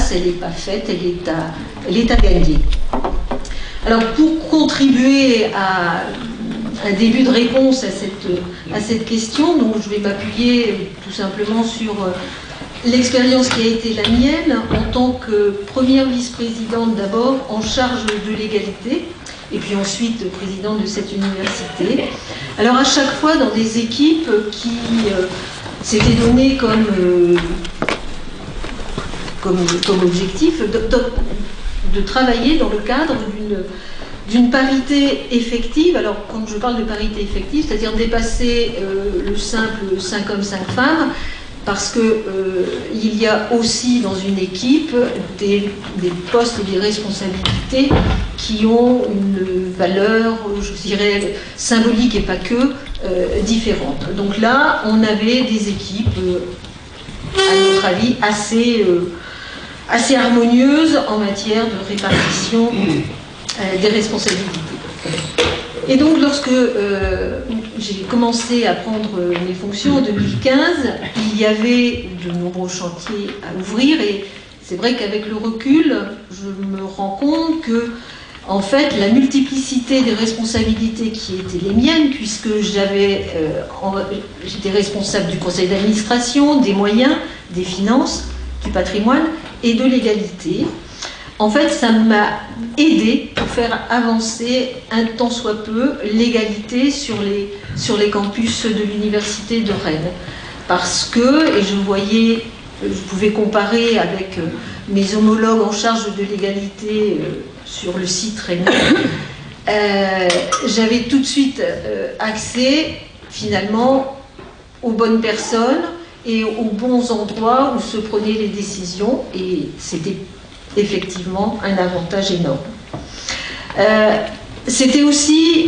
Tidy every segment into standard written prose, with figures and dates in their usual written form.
place, elle n'est pas faite, elle est à gagner. Alors pour contribuer à un début de réponse à cette question, donc je vais m'appuyer tout simplement sur l'expérience qui a été la mienne en tant que première vice-présidente d'abord en charge de l'égalité et puis ensuite présidente de cette université. Alors à chaque fois dans des équipes qui s'étaient données comme objectif de travailler dans le cadre d'une parité effective. Alors quand je parle de parité effective, c'est-à-dire dépasser le simple 5 hommes, 5 femmes, parce que il y a aussi dans une équipe des postes et des responsabilités qui ont une valeur, je dirais, symbolique et pas que, différente. Donc là, on avait des équipes, à notre avis, assez harmonieuses en matière de répartition des responsabilités. Et donc, lorsque j'ai commencé à prendre mes fonctions en 2015, il y avait de nombreux chantiers à ouvrir et c'est vrai qu'avec le recul, je me rends compte que, en fait, la multiplicité des responsabilités qui étaient les miennes, puisque j'étais responsable du conseil d'administration, des moyens, des finances, du patrimoine et de l'égalité. En fait, ça m'a aidé pour faire avancer un tant soit peu l'égalité sur les campus de l'université de Rennes. Parce que, et je pouvais comparer avec mes homologues en charge de l'égalité sur le site rennais, j'avais tout de suite accès finalement aux bonnes personnes et aux bons endroits où se prenaient les décisions, et c'était effectivement un avantage énorme. C'était aussi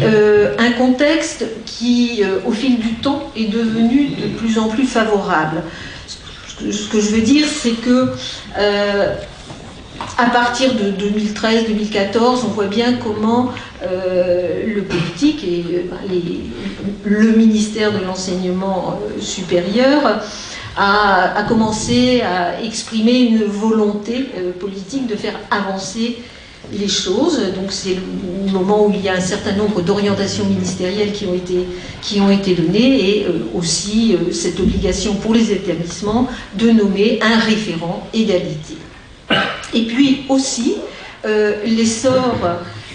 un contexte qui, au fil du temps, est devenu de plus en plus favorable. Ce que je veux dire, c'est que à partir de 2013-2014, on voit bien comment le politique et le ministère de l'enseignement supérieur a commencé à exprimer une volonté politique de faire avancer les choses. Donc c'est le moment où il y a un certain nombre d'orientations ministérielles qui ont été données, et aussi cette obligation pour les établissements de nommer un référent égalité. Et puis aussi l'essor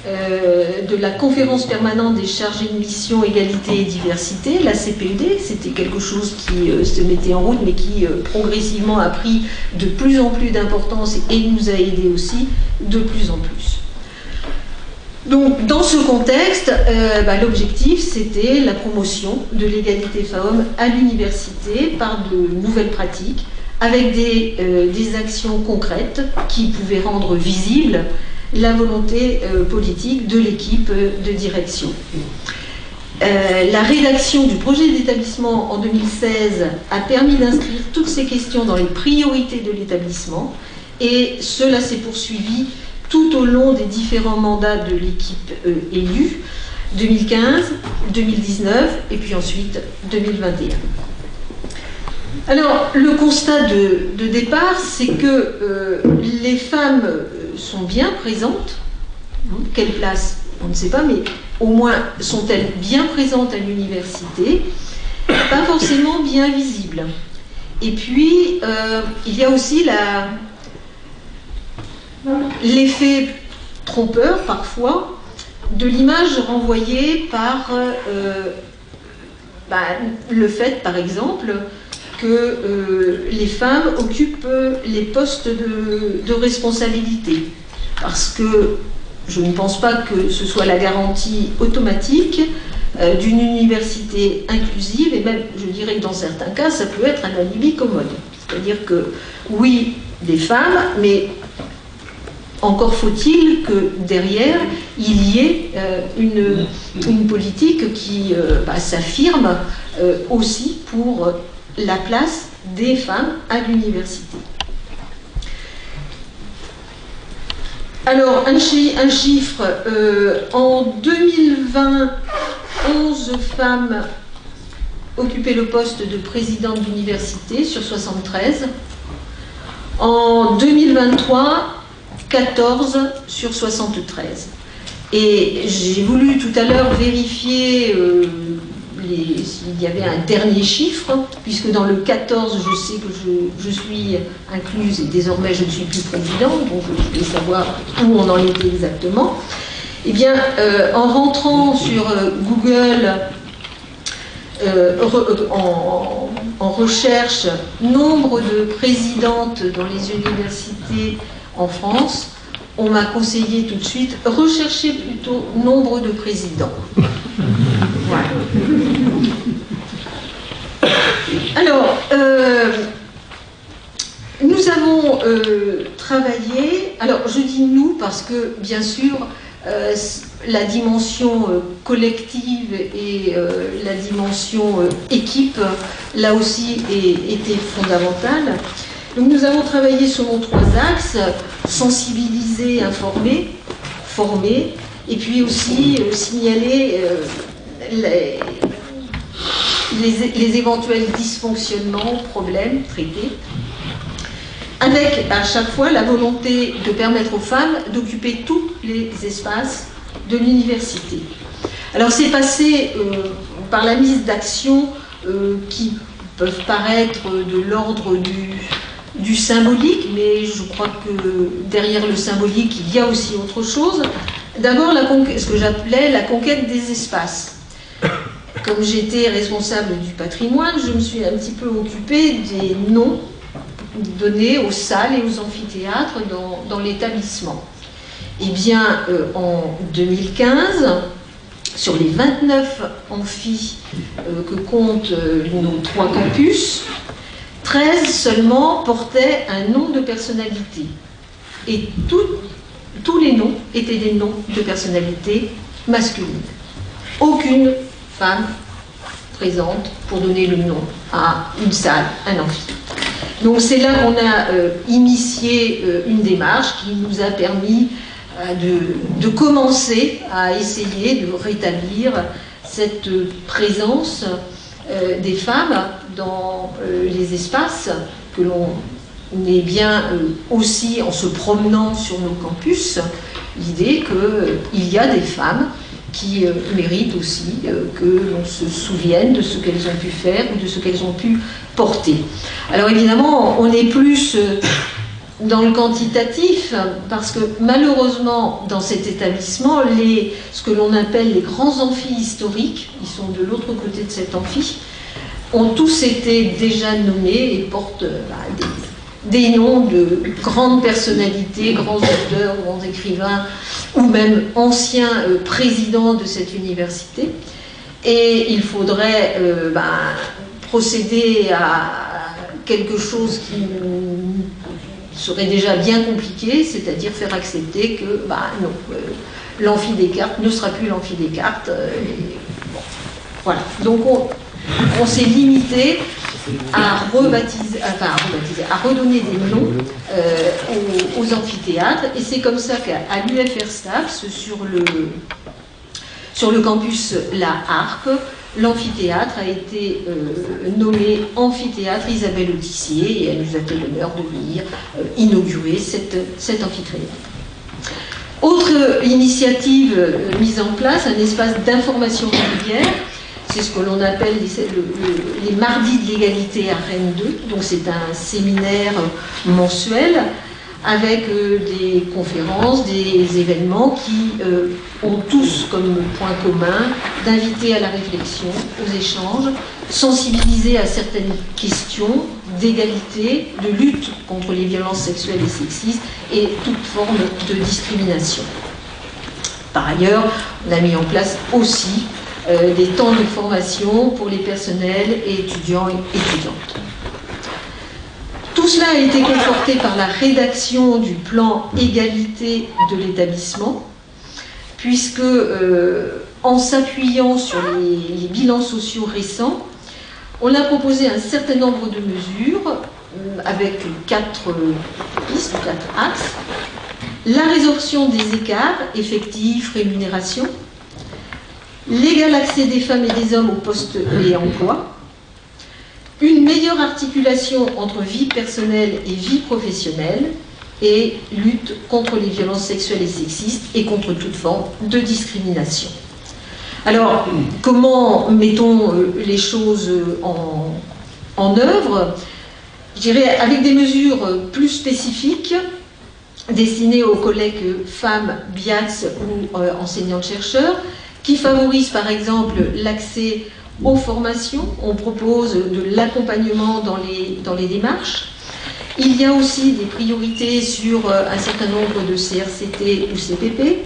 de la conférence permanente des chargés de mission égalité et diversité, la CPED. C'était quelque chose qui se mettait en route mais qui progressivement a pris de plus en plus d'importance et nous a aidés aussi de plus en plus. Donc dans ce contexte, l'objectif c'était la promotion de l'égalité femmes-hommes à l'université par de nouvelles pratiques avec des actions concrètes qui pouvaient rendre visible la volonté politique de l'équipe de direction. La rédaction du projet d'établissement en 2016 a permis d'inscrire toutes ces questions dans les priorités de l'établissement, et cela s'est poursuivi tout au long des différents mandats de l'équipe élue, 2015, 2019 et puis ensuite 2021. Alors, le constat de départ, c'est que les femmes sont bien présentes. Quelle place, on ne sait pas, mais au moins sont-elles bien présentes à l'université, pas forcément bien visibles. Et puis, il y a aussi l'effet trompeur, parfois, de l'image renvoyée par le fait, par exemple, que les femmes occupent les postes de responsabilité. Parce que je ne pense pas que ce soit la garantie automatique d'une université inclusive, et même, je dirais que dans certains cas, ça peut être un alibi commode. C'est-à-dire que, oui, des femmes, mais encore faut-il que derrière, il y ait une politique qui s'affirme aussi pour la place des femmes à l'université. Alors, un chiffre, en 2020, 11 femmes occupaient le poste de présidente d'université sur 73. En 2023, 14 sur 73. Et j'ai voulu tout à l'heure vérifier s'il y avait un dernier chiffre, puisque dans le 14, je sais que je suis incluse et désormais je ne suis plus présidente, donc je voulais savoir où on en était exactement. Eh bien, en rentrant sur Google, en recherche nombre de présidentes dans les universités en France, on m'a conseillé tout de suite, rechercher plutôt nombre de présidents. Voilà. Alors, nous avons travaillé, alors je dis nous parce que bien sûr la dimension collective et la dimension équipe, là aussi, était fondamentale. Donc nous avons travaillé selon 3 axes, sensibiliser, informer, former, et puis aussi signaler les éventuels dysfonctionnements, problèmes traités, avec à chaque fois la volonté de permettre aux femmes d'occuper tous les espaces de l'université. Alors c'est passé par la mise d'actions qui peuvent paraître de l'ordre du symbolique, mais je crois que derrière le symbolique, il y a aussi autre chose. D'abord, ce que j'appelais la conquête des espaces. Comme j'étais responsable du patrimoine, je me suis un petit peu occupée des noms donnés aux salles et aux amphithéâtres dans l'établissement. Eh bien, en 2015, sur les 29 amphis que comptent nos 3 campus, 13 seulement portaient un nom de personnalité. Et tous les noms étaient des noms de personnalités masculines. Aucune femme présente pour donner le nom à une salle, un amphi. Donc c'est là qu'on a initié une démarche qui nous a permis de commencer à essayer de rétablir cette présence des femmes dans les espaces que l'on est bien aussi en se promenant sur nos campus, l'idée qu'il y a des femmes qui méritent aussi que l'on se souvienne de ce qu'elles ont pu faire ou de ce qu'elles ont pu porter. Alors évidemment, on est plus dans le quantitatif, parce que malheureusement, dans cet établissement, ce que l'on appelle les grands amphis historiques, qui sont de l'autre côté de cet amphi, ont tous été déjà nommés et portent des noms de grandes personnalités, grands auteurs, grands écrivains, ou même anciens présidents de cette université. Et il faudrait procéder à quelque chose qui serait déjà bien compliqué, c'est-à-dire faire accepter que l'amphi Descartes ne sera plus l'amphi Descartes. Bon, voilà. Donc on s'est limité à redonner des noms aux amphithéâtres, et c'est comme ça qu'à l'UFR STAPS, sur le campus La Harpe, l'amphithéâtre a été nommé amphithéâtre Isabelle Autissier, et elle nous a fait l'honneur de venir inaugurer cet amphithéâtre. Autre initiative mise en place, un espace d'information régulière. C'est ce que l'on appelle les mardis de l'égalité à Rennes 2. Donc c'est un séminaire mensuel avec des conférences, des événements qui ont tous comme point commun d'inviter à la réflexion, aux échanges, sensibiliser à certaines questions d'égalité, de lutte contre les violences sexuelles et sexistes et toute forme de discrimination. Par ailleurs, on a mis en place aussi des temps de formation pour les personnels et étudiants et étudiantes. Tout cela a été conforté par la rédaction du plan égalité de l'établissement, puisque en s'appuyant sur les bilans sociaux récents, on a proposé un certain nombre de mesures avec 4 pistes, 4 axes. La résorption des écarts effectifs, rémunération, l'égal accès des femmes et des hommes aux postes et emplois, une meilleure articulation entre vie personnelle et vie professionnelle, et lutte contre les violences sexuelles et sexistes et contre toute forme de discrimination. Alors, comment mettons les choses en œuvre? Je dirais avec des mesures plus spécifiques destinées aux collègues femmes BIATS ou enseignantes-chercheurs, qui favorisent par exemple l'accès aux formations. On propose de l'accompagnement dans les démarches. Il y a aussi des priorités sur un certain nombre de CRCT ou CPP.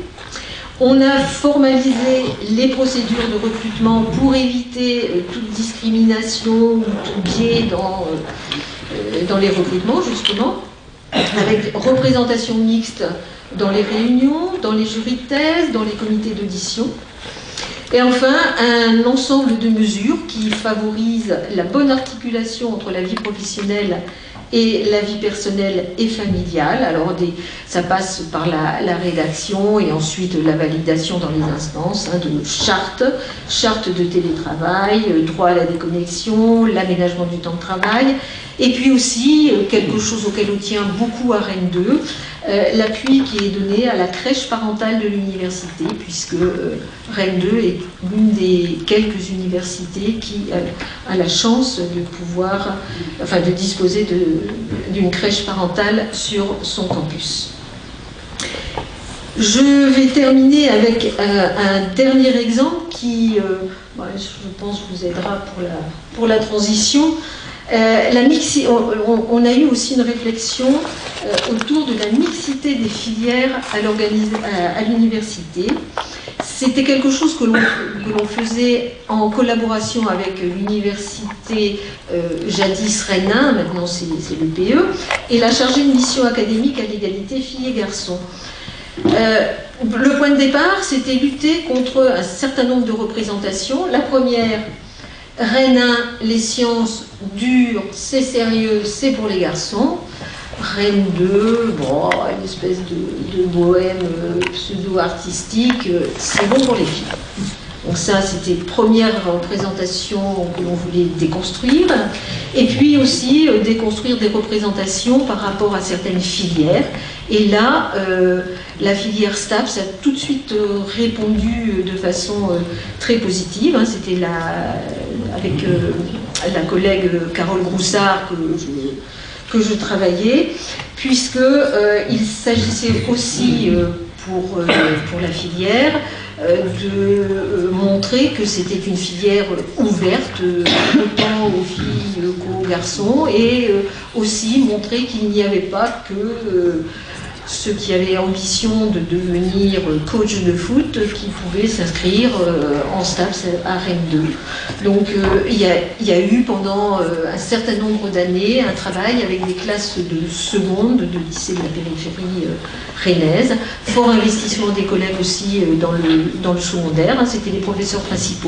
On a formalisé les procédures de recrutement pour éviter toute discrimination ou tout biais dans les recrutements, justement, avec représentation mixte dans les réunions, dans les jurys de thèse, dans les comités d'audition. Et enfin, un ensemble de mesures qui favorisent la bonne articulation entre la vie professionnelle et la vie personnelle et familiale. Alors ça passe par la rédaction et ensuite la validation dans les instances de charte de télétravail, droit à la déconnexion, l'aménagement du temps de travail, et puis aussi quelque chose auquel on tient beaucoup à Rennes 2, l'appui qui est donné à la crèche parentale de l'université, puisque Rennes 2 est l'une des quelques universités qui a la chance de pouvoir, de disposer d'une crèche parentale sur son campus. Je vais terminer avec un dernier exemple qui, je pense, vous aidera pour la transition. On a eu aussi une réflexion autour de la mixité des filières à l'université. C'était quelque chose que l'on faisait en collaboration avec l'université jadis Rennes 1, maintenant c'est l'EPE, et la chargée de mission académique à l'égalité filles et garçons. Le point de départ, c'était lutter contre un certain nombre de représentations. La première, Rennes 1, les sciences dures, c'est sérieux, c'est pour les garçons. Rennes 2, une espèce de bohème pseudo-artistique, c'est bon pour les filles. Donc ça, c'était première représentation que l'on voulait déconstruire. Et puis aussi déconstruire des représentations par rapport à certaines filières. Et là, la filière STAPS a tout de suite répondu de façon très positive. C'était avec la collègue Carole Groussard que je travaillais, puisqu'il s'agissait aussi pour la filière de montrer que c'était une filière ouverte autant aux filles qu'aux garçons, et aussi montrer qu'il n'y avait pas que ceux qui avaient ambition de devenir coach de foot qui pouvaient s'inscrire en STAPS à Rennes 2. Donc il y a eu pendant un certain nombre d'années un travail avec des classes de seconde, de lycée de la périphérie rennaise, fort investissement des collègues aussi dans le secondaire, c'était les professeurs principaux.